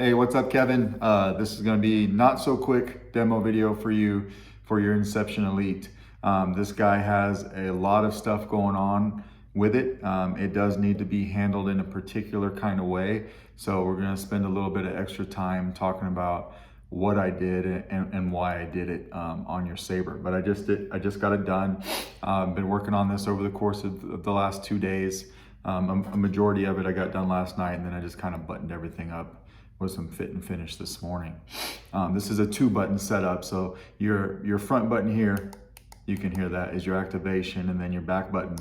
Hey, what's up, Kevin? This is going to be not so quick demo video for you for your Inception Elite. This guy has a lot of stuff going on with it. It does need to be handled in a particular kind of way. So we're going to spend a little bit of extra time talking about what I did and why I did it on your Saber. But I just got it done. Been working on this over the course of the last 2 days. A majority of it I got done last night, and then I just kind of buttoned everything up with some fit and finish this morning. This is a 2-button setup, so your front button here, you can hear that, is your activation, and then your back button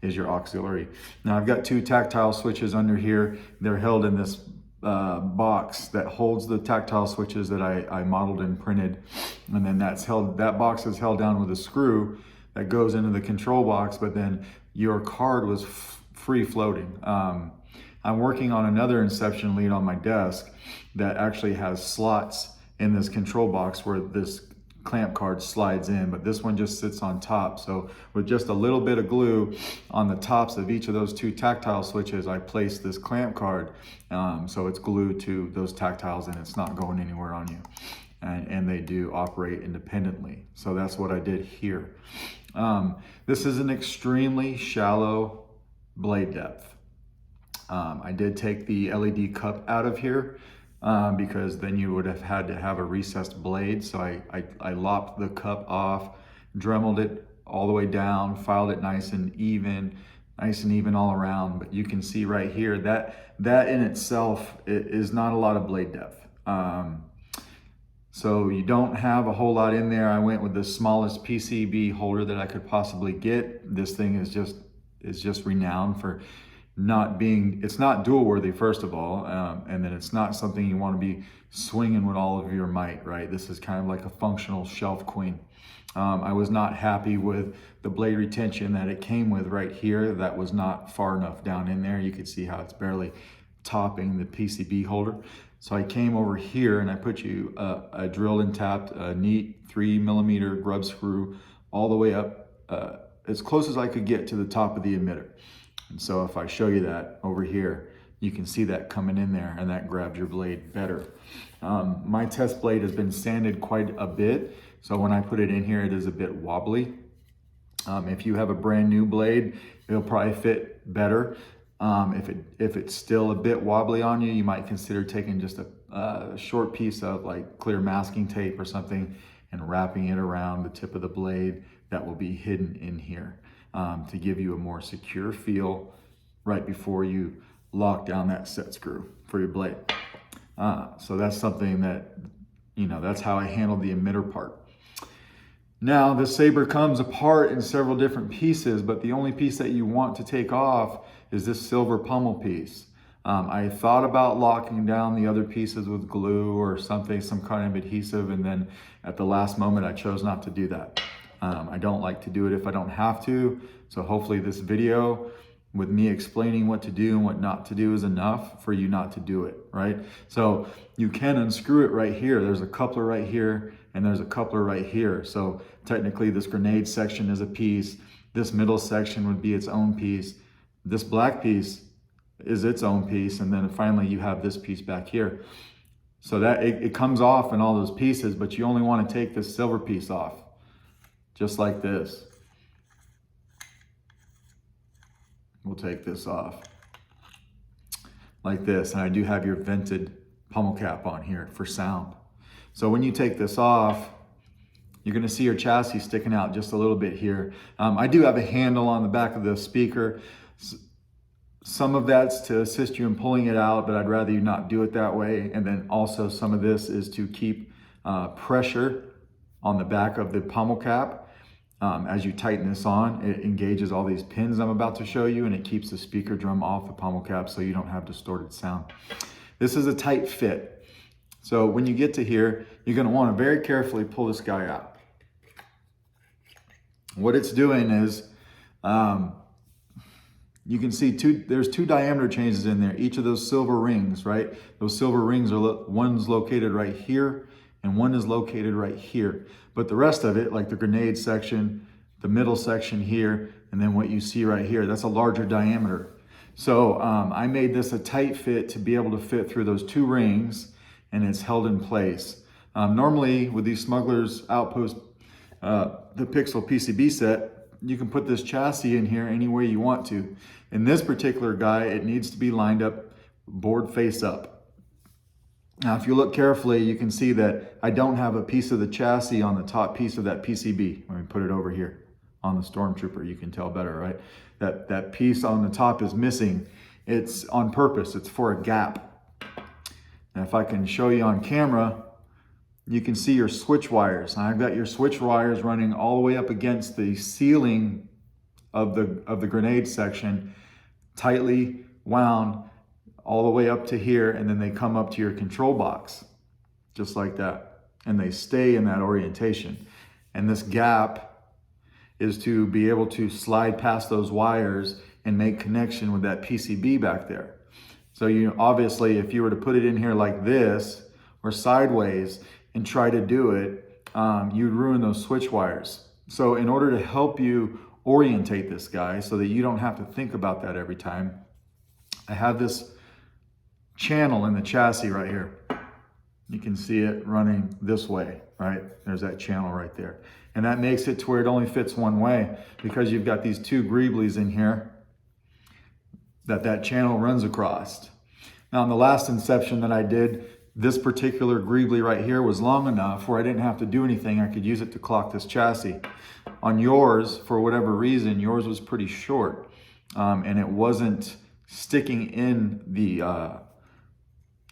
is your auxiliary. Now I've got 2 tactile switches under here. They're held in this box that holds the tactile switches that I modeled and printed, and then that box is held down with a screw that goes into the control box, but then your card was free floating. I'm working on another Inception lead on my desk that actually has slots in this control box where this clamp card slides in, but this one just sits on top. So with just a little bit of glue on the tops of each of those 2 tactile switches, I placed this clamp card so it's glued to those tactiles and it's not going anywhere on you. And they do operate independently. So that's what I did here. This is an extremely shallow blade depth. I did take the LED cup out of here because then you would have had to have a recessed blade. So I lopped the cup off, dremeled it all the way down, filed it nice and even all around. But you can see right here that in itself is not a lot of blade depth. So you don't have a whole lot in there. I went with the smallest PCB holder that I could possibly get. This thing is just renowned for it's not dual worthy, first of all, and then it's not something you want to be swinging with all of your might, right? This is kind of like a functional shelf queen. I was not happy with the blade retention that it came with right here. That was not far enough down in there. You could see how it's barely topping the PCB holder. So I came over here and I put you a drilled and tapped a neat 3mm grub screw all the way up as close as I could get to the top of the emitter. And so if I show you that over here, you can see that coming in there and that grabs your blade better. My test blade has been sanded quite a bit. So when I put it in here, it is a bit wobbly. If you have a brand new blade, it'll probably fit better. If it's still a bit wobbly on you, you might consider taking just a short piece of like clear masking tape or something and wrapping it around the tip of the blade that will be hidden in here. To give you a more secure feel right before you lock down that set screw for your blade. So that's something that, that's how I handled the emitter part. Now the Saber comes apart in several different pieces, but the only piece that you want to take off is this silver pommel piece. I thought about locking down the other pieces with glue or something, some kind of adhesive, and then at the last moment I chose not to do that. I don't like to do it if I don't have to. So hopefully this video with me explaining what to do and what not to do is enough for you not to do it, right? So you can unscrew it right here. There's a coupler right here and there's a coupler right here. So technically this grenade section is a piece. This middle section would be its own piece. This black piece is its own piece. And then finally you have this piece back here. So that it comes off in all those pieces, but you only want to take this silver piece off. Just like this. We'll take this off. Like this. And I do have your vented pommel cap on here for sound. So when you take this off, you're going to see your chassis sticking out just a little bit here. I do have a handle on the back of the speaker. Some of that's to assist you in pulling it out, but I'd rather you not do it that way. And then also some of this is to keep pressure on the back of the pommel cap. As you tighten this on, it engages all these pins I'm about to show you, and it keeps the speaker drum off the pommel cap so you don't have distorted sound. This is a tight fit. So when you get to here, you're going to want to very carefully pull this guy out. What it's doing is, you can see there's 2 diameter changes in there, each of those silver rings, right? Those silver rings one's located right here and one is located right here. But the rest of it, like the grenade section, the middle section here, and then what you see right here, that's a larger diameter. So I made this a tight fit to be able to fit through those 2 rings, and it's held in place. Normally with these Smuggler's Outpost, the Pixel PCB set, you can put this chassis in here any way you want to. In this particular guy, it needs to be lined up board face up. Now, if you look carefully, you can see that I don't have a piece of the chassis on the top piece of that PCB. Let me put it over here on the Stormtrooper. You can tell better, right? That piece on the top is missing. It's on purpose. It's for a gap. And if I can show you on camera, you can see your switch wires. I've got your switch wires running all the way up against the ceiling of the grenade section, tightly wound all the way up to here, and then they come up to your control box, just like that. And they stay in that orientation. And this gap is to be able to slide past those wires and make connection with that PCB back there. So obviously, if you were to put it in here like this or sideways and try to do it, you'd ruin those switch wires. So in order to help you orientate this guy so that you don't have to think about that every time, I have this channel in the chassis right here. You can see it running this way, right? There's that channel right there. And that makes it to where it only fits one way, because you've got these 2 greeblies in here that channel runs across. Now, in the last Inception that I did, this particular greebly right here was long enough where I didn't have to do anything. I could use it to clock this chassis. On yours, for whatever reason, yours was pretty short, and it wasn't sticking in the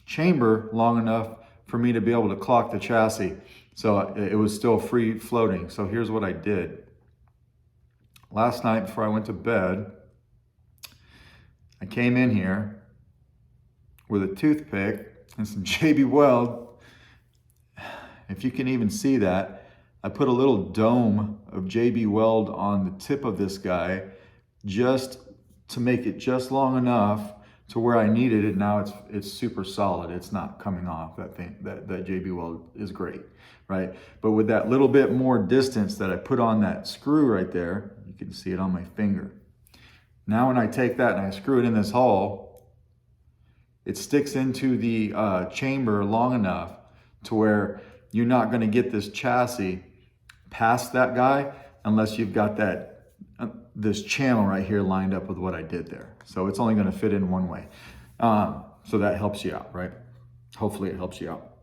chamber long enough for me to be able to clock the chassis. So it was still free floating. So here's what I did. Last night before I went to bed, I came in here with a toothpick and some JB Weld. If you can even see that, I put a little dome of JB Weld on the tip of this guy just to make it just long enough to where I needed it. Now it's super solid. It's not coming off. That JB Weld is great, right? But with that little bit more distance that I put on that screw right there, you can see it on my finger. Now when I take that and I screw it in this hole, it sticks into the chamber long enough to where you're not going to get this chassis past that guy unless you've got this channel right here lined up with what I did there. So it's only going to fit in one way. So that helps you out, right? Hopefully it helps you out.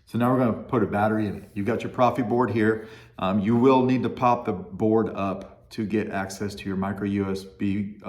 So now we're going to put a battery in it. You've got your Proffie board here. You will need to pop the board up to get access to your micro USB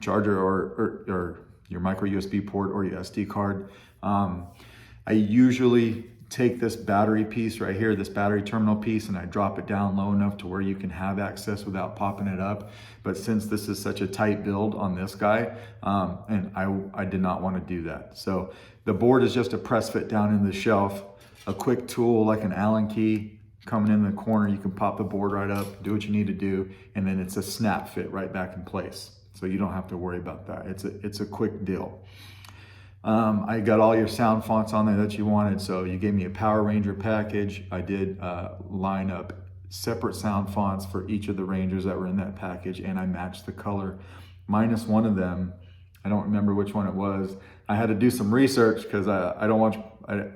charger or your micro USB port or your SD card. I usually take this battery piece right here, this battery terminal piece, and I drop it down low enough to where you can have access without popping it up. But since this is such a tight build on this guy, and I did not want to do that. So the board is just a press fit down in the shelf, a quick tool like an Allen key coming in the corner. You can pop the board right up, do what you need to do, and then it's a snap fit right back in place. So you don't have to worry about that. It's a quick deal. I got all your sound fonts on there that you wanted. So you gave me a Power Ranger package. I did line up separate sound fonts for each of the Rangers that were in that package, and I matched the color minus one of them. I don't remember which one it was. I had to do some research because I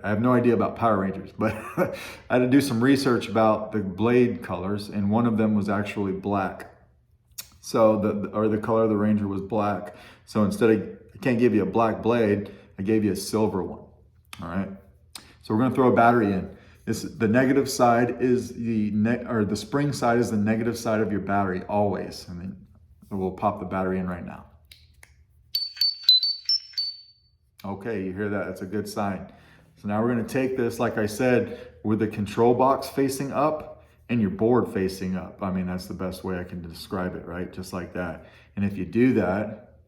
have no idea about Power Rangers, but I had to do some research about the blade colors, and one of them was actually black. So the color of the Ranger was black. So instead of, I can't give you a black blade, I gave you a silver one. All right. So we're going to throw a battery in. The negative side is the spring side is the negative side of your battery always. And then we'll pop the battery in right now. Okay, you hear that? That's a good sign. So now we're going to take this, like I said, with the control box facing up and your board facing up. I mean, that's the best way I can describe it, right? Just like that. And if you do that,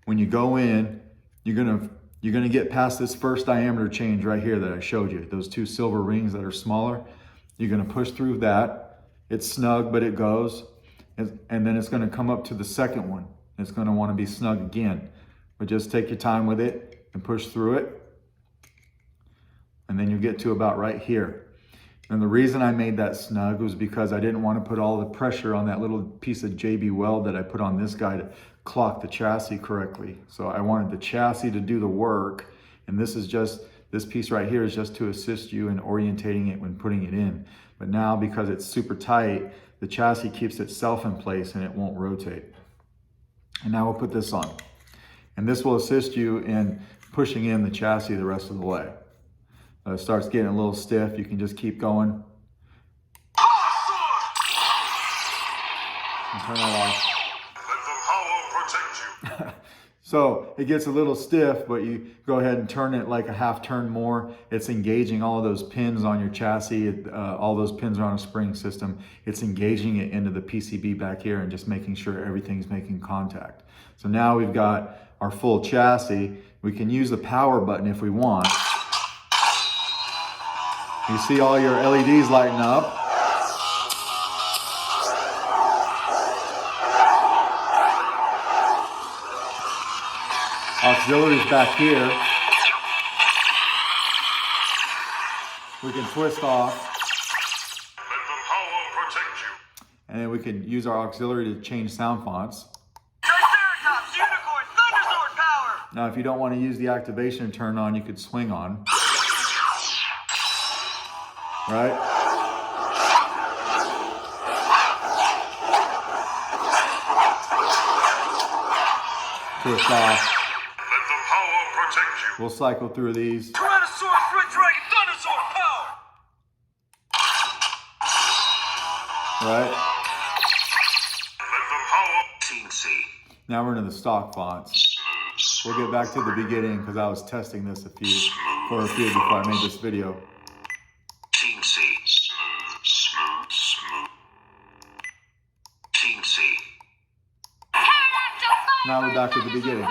when you go in, you're gonna get past this first diameter change right here that I showed you. Those 2 silver rings that are smaller. You're gonna push through that. It's snug, but it goes. And then it's gonna come up to the second one. It's gonna wanna be snug again. But just take your time with it and push through it. And then you get to about right here. And the reason I made that snug was because I didn't want to put all the pressure on that little piece of JB weld that I put on this guy to clock the chassis correctly. So I wanted the chassis to do the work, and this piece right here is just to assist you in orientating it when putting it in. But now, because it's super tight, the chassis keeps itself in place and it won't rotate. And now we'll put this on. And this will assist you in pushing in the chassis the rest of the way. It starts getting a little stiff, you can just keep going. And turn it off. Let the power protect you. So it gets a little stiff, but you go ahead and turn it like a half turn more. It's engaging all of those pins on your chassis. All those pins are on a spring system. It's engaging it into the PCB back here and just making sure everything's making contact. So now we've got our full chassis. We can use the power button if we want. You see all your LEDs lighting up. Auxiliary's back here. We can twist off. Let the power protect you. And then we can use our auxiliary to change sound fonts. Triceratops, Unicorn, Thundersword power! Now, if you don't want to use the activation turn on, you could swing on. Right? Twist off. Let the power protect you. We'll cycle through these. Tyrannosaurus Red Dragon, Thundersword power! Right? Let the power. Team C. Now we're into the stock fonts. We'll get back to the beginning because I was testing this for a few before I made this video. Team C. Smooth. Team C. Now we're back to the beginning.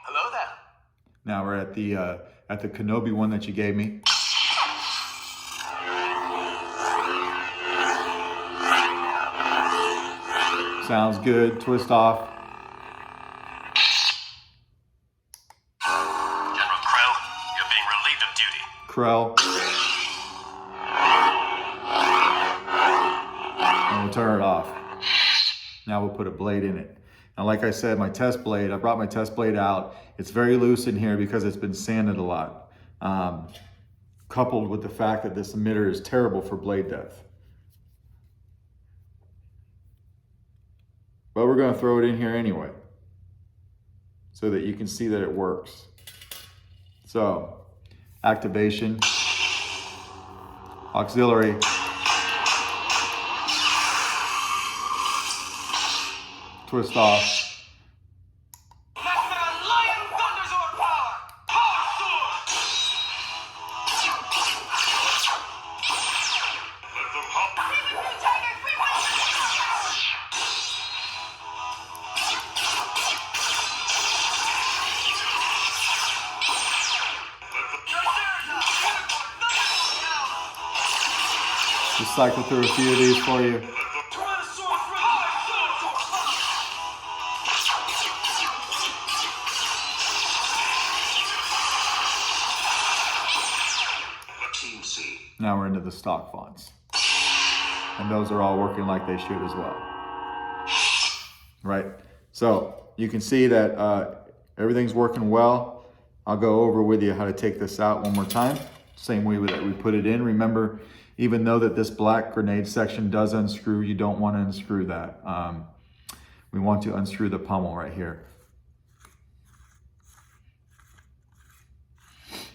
Hello there. Now we're at the Kenobi one that you gave me. Sounds good. Twist off. General Krell, you're being relieved of duty. Krell. And we'll turn it off. Now we'll put a blade in it. Now, like I said, my test blade, I brought my test blade out. It's very loose in here because it's been sanded a lot. Coupled with the fact that this emitter is terrible for blade depth. But we're going to throw it in here anyway, so that you can see that it works. So, activation, auxiliary, twist off. Lion Thundersword power! Power sword! Let the power. Just cycle through a few of these for you. Tyrannosaurus Red Team C. Now we're into the stock fonts. And those are all working like they should as well. Right? So you can see that everything's working well. I'll go over with you how to take this out one more time. Same way that we put it in. Remember, even though that this black grenade section does unscrew, you don't want to unscrew that. We want to unscrew the pommel right here.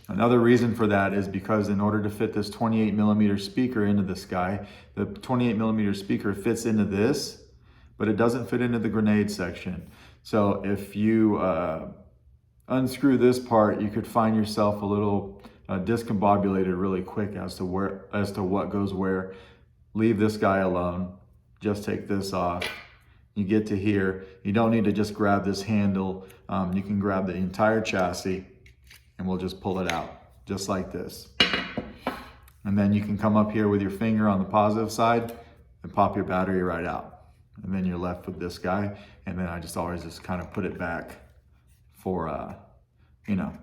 Another reason for that is because in order to fit this 28mm speaker into this guy, the 28mm speaker fits into this, but it doesn't fit into the grenade section. So if you unscrew this part, you could find yourself a little discombobulated really quick as to what goes where. Leave this guy alone. Just take this off. You get to here. You don't need to just grab this handle. You can grab the entire chassis and we'll just pull it out just like this. And then you can come up here with your finger on the positive side and pop your battery right out. And then you're left with this guy. And then I just always kind of put it back for you know,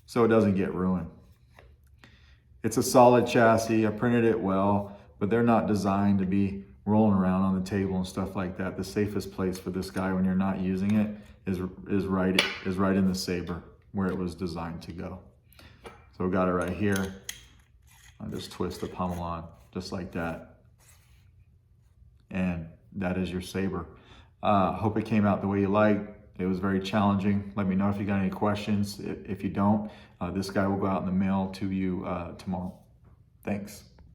so it doesn't get ruined. It's a solid chassis. I printed it well, but they're not designed to be rolling around on the table and stuff like that. The safest place for this guy when you're not using it is right in the Saber where it was designed to go. So we got it right here. I just twist the pommel on just like that. And that is your Saber. Hope it came out the way you like. It was very challenging. Let me know if you got any questions. If you don't, this guy will go out in the mail to you tomorrow. Thanks.